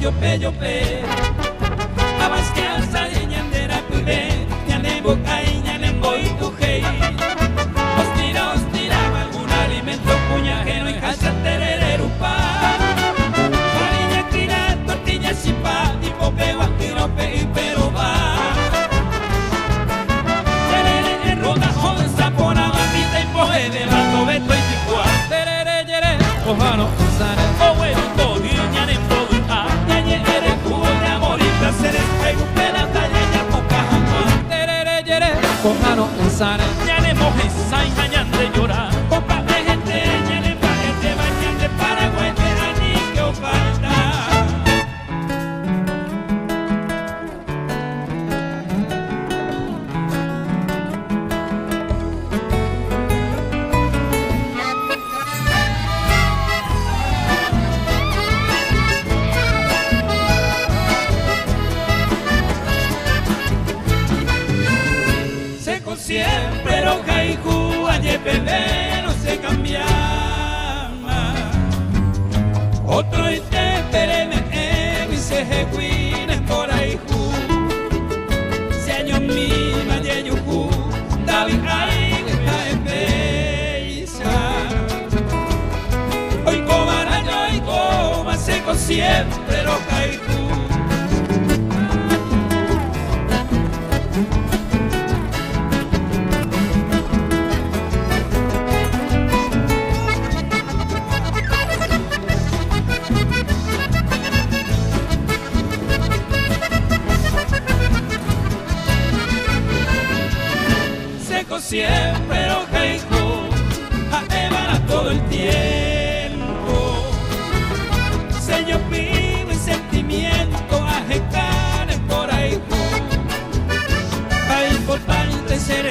yope yope abas que hasta ñandera pude ñanembo kai ñanembo y tu hey ostira algún alimento puñajeno y casa tererupa farina tira tortilla chipa y pope guajirope y pero va terere en roda joven sapona bandita y poe de bato beto y ticua terere yere ojano sare o bueno todo ñanembo Cojano ensare, ñanemo esa y ñande llorar. Copa de gente, ñane paquete, bañan de Paraguay, ni que falta. Siempre lo caigu ayer bebé no se cambiaba otro y te pereme y se jequinen por ahí se año mi mayeyuku David ay está en beisa hoy cobara yo y coma seco siempre lo caigu siempre lo caigo a Eva todo el tiempo sello vivo y sentimiento a jecar por ahí es importante ser